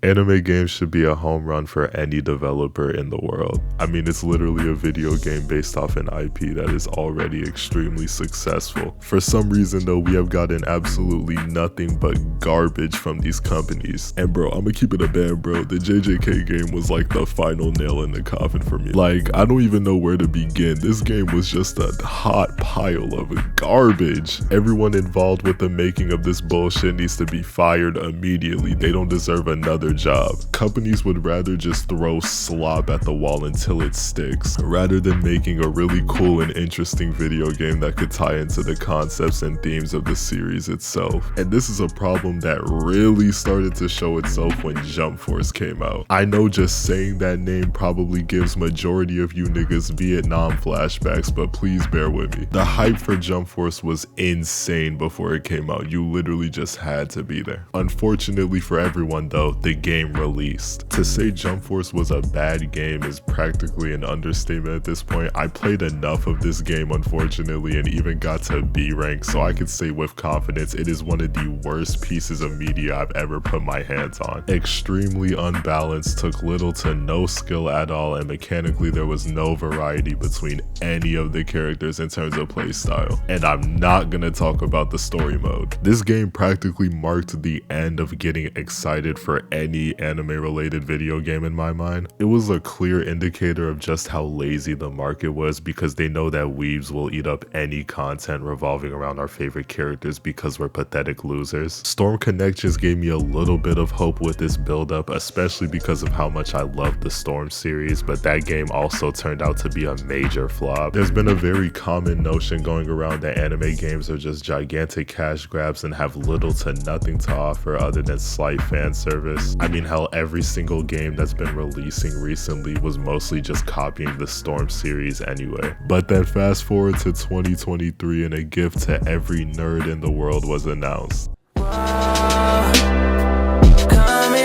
Anime games should be a home run for any developer in the world. I mean, it's literally a video game based off an IP that is already extremely successful. For some reason though, we have gotten absolutely nothing but garbage from these companies. And bro, I'm gonna keep it a band, bro. The JJK game was like the final nail in the coffin for me. Like, I don't even know where to begin. This game was just a hot pile of garbage. Everyone involved with the making of this bullshit needs to be fired immediately. They don't deserve another job. Companies would rather just throw slop at the wall until it sticks, rather than making a really cool and interesting video game that could tie into the concepts and themes of the series itself. And this is a problem that really started to show itself when Jump Force came out. I know just saying that name probably gives majority of you niggas Vietnam flashbacks, but please bear with me. The hype for Jump Force was insane before it came out. You literally just had to be there. Unfortunately for everyone though, the game released. To say Jump Force was a bad game is practically an understatement at this point. I played enough of this game unfortunately and even got to B rank, so I could say with confidence it is one of the worst pieces of media I've ever put my hands on. Extremely unbalanced, took little to no skill at all, and mechanically there was no variety between any of the characters in terms of playstyle. And I'm not gonna talk about the story mode. This game practically marked the end of getting excited for any anime related video game in my mind. It was a clear indicator of just how lazy the market was, because they know that weebs will eat up any content revolving around our favorite characters because we're pathetic losers. Storm Connect just gave me a little bit of hope with this build up, especially because of how much I love the Storm series, but that game also turned out to be a major flop. There's been a very common notion going around that anime games are just gigantic cash grabs and have little to nothing to offer other than slight fan service. I mean, hell, every single game that's been releasing recently was mostly just copying the Storm series anyway. But then fast forward to 2023 and a gift to every nerd in the world was announced. Coming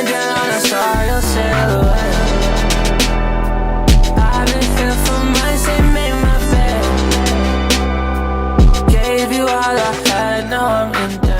down, I saw your silhouette. I've been here for months and made my bed. Gave you all I had, now I'm in debt.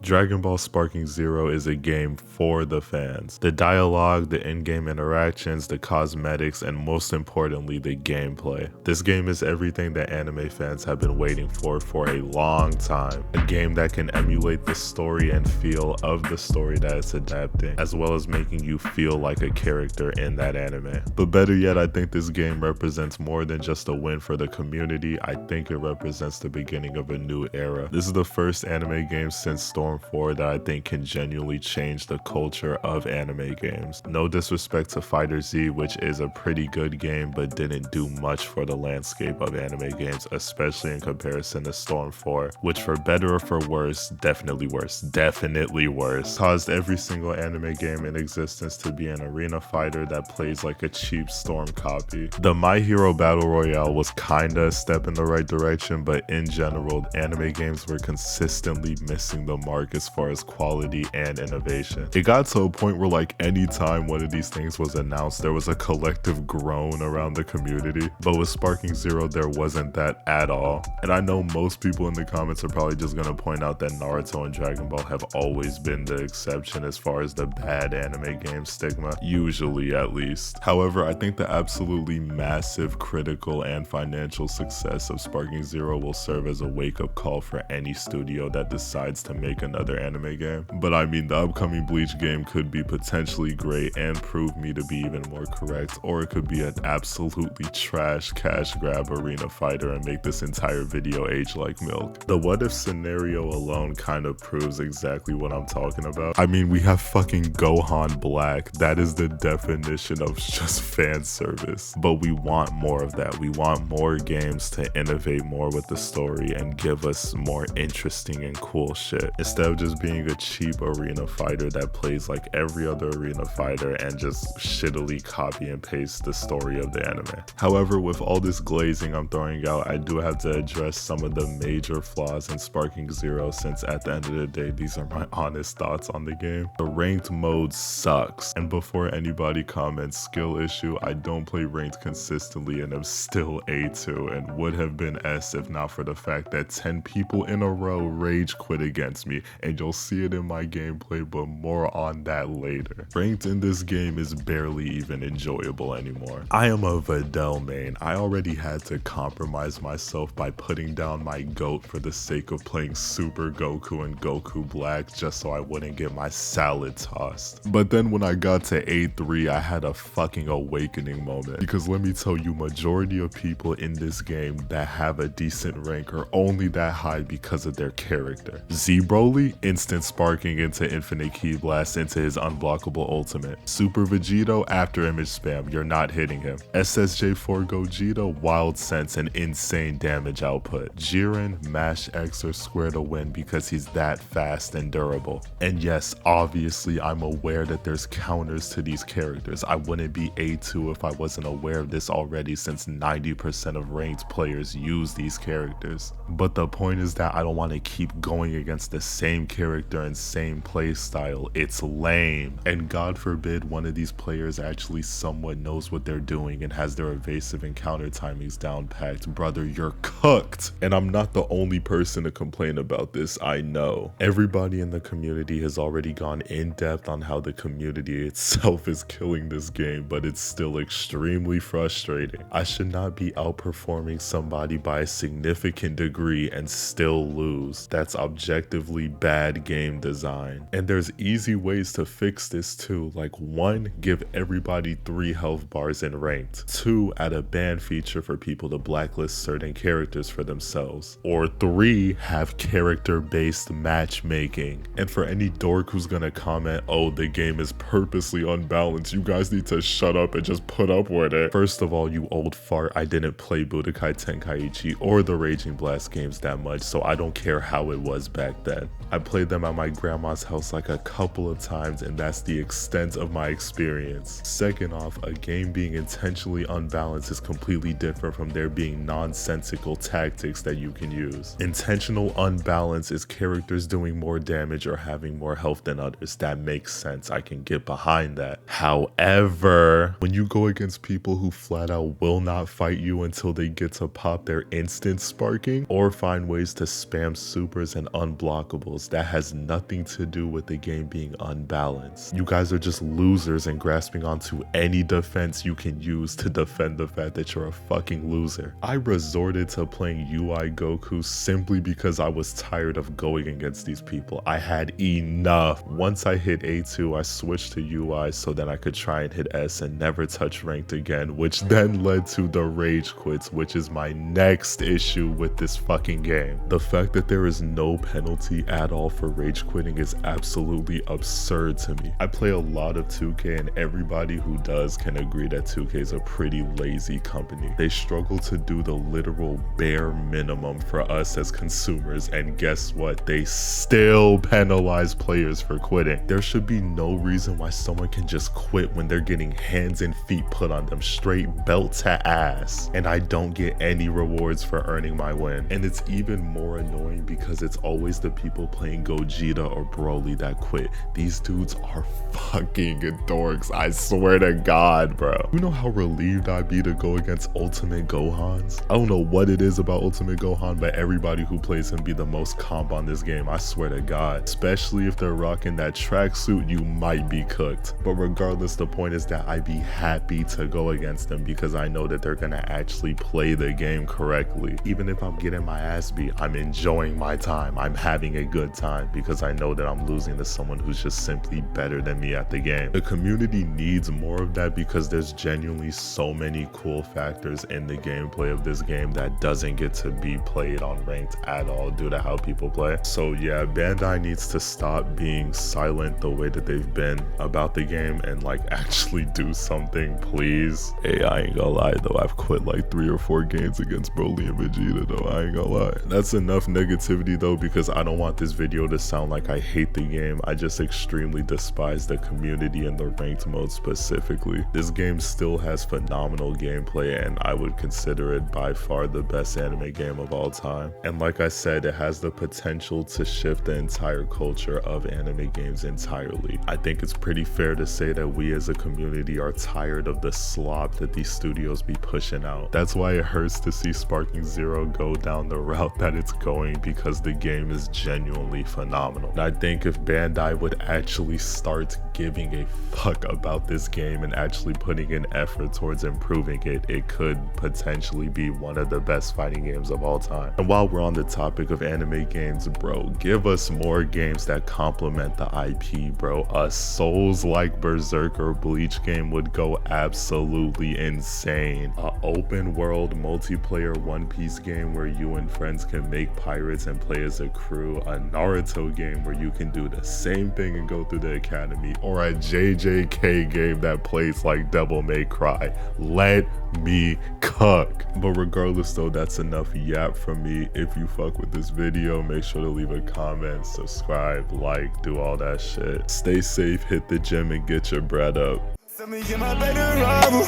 Dragon Ball Sparking Zero is a game for the fans. The dialogue, the in-game interactions, the cosmetics, and most importantly, the gameplay. This game is everything that anime fans have been waiting for a long time. A game that can emulate the story and feel of the story that it's adapting, as well as making you feel like a character in that anime. But better yet, I think this game represents more than just a win for the community. I think it represents the beginning of a new era. This is the first anime game since Storm 4 that I think can genuinely change the culture of anime games. No disrespect to Fighter Z, which is a pretty good game but didn't do much for the landscape of anime games, especially in comparison to Storm 4, which for better or for worse, definitely worse, caused every single anime game in existence to be an arena fighter that plays like a cheap Storm copy. The My Hero Battle Royale was kinda a step in the right direction, but in general, anime games were consistently missing the mark as far as quality and innovation. It got to a point where like anytime one of these things was announced, there was a collective groan around the community, but with Sparking Zero there wasn't that at all. And I know most people in the comments are probably just gonna point out that Naruto and Dragon Ball have always been the exception as far as the bad anime game stigma, usually at least. However, I think the absolutely massive critical and financial success of Sparking Zero will serve as a wake-up call for any studio that decides to make another anime game. But I mean, the upcoming Bleach game could be potentially great and prove me to be even more correct, or it could be an absolutely trash cash grab arena fighter and make this entire video age like milk. The what if scenario alone kind of proves exactly what I'm talking about. I mean, we have fucking Gohan Black. That is the definition of just fan service. But we want more of that. We want more games to innovate more with the story and give us more interesting and cool shit, instead of just being a cheap arena fighter that plays like every other arena fighter and just shittily copy and paste the story of the anime. However, with all this glazing I'm throwing out, I do have to address some of the major flaws in Sparking Zero, since at the end of the day, these are my honest thoughts on the game. The ranked mode sucks, and before anybody comments skill issue, I don't play ranked consistently and am still A2 and would have been S if not for the fact that 10 people in a row rage quit against me, and you'll see it in my gameplay, but more on that later. Ranked in this game is barely even enjoyable anymore. I am a Videl main. I already had to compromise myself by putting down my GOAT for the sake of playing Super Goku and Goku Black just so I wouldn't get my salad tossed. But then when I got to A3, I had a fucking awakening moment, because let me tell you, majority of people in this game that have a decent rank are only that high because of their character. Z-Broly, instant sparking into infinite ki blast into his unblockable ultimate. Super Vegito, after image spam, you're not hitting him. SSJ4 Gogeta, wild sense and insane damage output. Jiren, mash X or square to win because he's that fast and durable. And yes, obviously I'm aware that there's counters to these characters. I wouldn't be A2 if I wasn't aware of this already, since 90% of ranked players use these characters. But the point is that I don't want to keep going against the same character and same play style. It's lame. And God forbid one of these players actually somewhat knows what they're doing and has their evasive and counter timings down packed. Brother, you're cooked. And I'm not the only person to complain about this, I know. Everybody in the community has already gone in depth on how the community itself is killing this game, but it's still extremely frustrating. I should not be outperforming somebody by a significant degree and still lose. That's objectively bad game design. And there's easy ways to fix this too, like 1, give everybody 3 health bars in ranked. 2, add a ban feature for people to blacklist certain characters for themselves. Or 3, have character-based matchmaking. And for any dork who's gonna comment, oh, the game is purposely unbalanced, you guys need to shut up and just put up with it. First of all, you old fart, I didn't play Budokai Tenkaichi or the Raging Blast games that much, so I don't care how it was back then. I played them at my grandma's house like a couple of times, and that's the extent of my experience. Second off, a game being intentionally unbalanced is completely different from there being nonsensical tactics that you can use. Intentional unbalance is characters doing more damage or having more health than others. That makes sense. I can get behind that. However, when you go against people who flat out will not fight you until they get to pop their instant sparking or find ways to spam supers and unblockables, that has nothing to do with the game being unbalanced. You guys are just losers and grasping onto any defense you can use to defend the fact that you're a fucking loser. I resorted to playing UI Goku simply because I was tired of going against these people. I had enough. Once I hit A2, I switched to UI so that I could try and hit S and never touch ranked again, which then led to the rage quits, which is my next issue with this fucking game. The fact that there is no penalty at all for rage quitting is absolutely absurd to me. I play a lot of 2K, and everybody who does can agree that 2K is a pretty lazy company. They struggle to do the literal bare minimum for us as consumers, and guess what? They still penalize players for quitting. There should be no reason why someone can just quit when they're getting hands and feet put on them, straight belt to ass, and I don't get any rewards for earning my win. And it's even more annoying because it's always the people playing Gogeta or Broly that quit. These dudes are fucking dorks, I swear to God, bro. You know how relieved I'd be to go against Ultimate Gohans? I don't know what it is about Ultimate Gohan, but everybody who plays him be the most comp on this game, I swear to God. Especially if they're rocking that tracksuit, you might be cooked. But regardless, the point is that I'd be happy to go against them because I know that they're gonna actually play the game correctly. Even if I'm getting my ass beat, I'm enjoying my time. I'm having a good time because I know that I'm losing to someone who's just simply better than me at the game. The community needs more of that because there's genuinely so many cool factors in the gameplay of this game that doesn't get to be played on ranked at all due to how people play. So yeah, Bandai needs to stop being silent the way that they've been about the game and like actually do something, please. Hey, I ain't gonna lie though, I've quit like 3 or 4 games against Broly and Vegeta though, I ain't gonna lie. That's enough negativity though, because I don't want this video to sound like I hate the game. I just extremely despise the community and the ranked mode specifically. This game still has phenomenal gameplay and I would consider it by far the best anime game of all time. And like I said, it has the potential to shift the entire culture of anime games entirely. I think it's pretty fair to say that we as a community are tired of the slop that these studios be pushing out. That's why it hurts to see Sparking Zero go down the route that it's going, because the game is genuinely genuinely phenomenal. And I think if Bandai would actually start giving a fuck about this game and actually putting in effort towards improving it, it could potentially be one of the best fighting games of all time. And while we're on the topic of anime games, bro, give us more games that complement the IP, bro. A Souls-like Berserk or Bleach game would go absolutely insane. A open world multiplayer One Piece game where you and friends can make pirates and play as a crew. A Naruto game where you can do the same thing and go through the academy. Or a JJK game that plays like Devil May Cry. Let me cook. But regardless though, that's enough yap from me. If you fuck with this video, make sure to leave a comment, subscribe, like, do all that shit. Stay safe, hit the gym, and get your bread up. Tell me, am I better rival?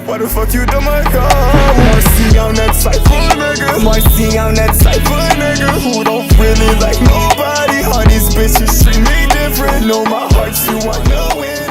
Why the fuck you done my car? Marcy on that type of nigga. Marcy on that type of nigga who don't really like nobody. All these bitches treat me different. Know my heart, you want no win.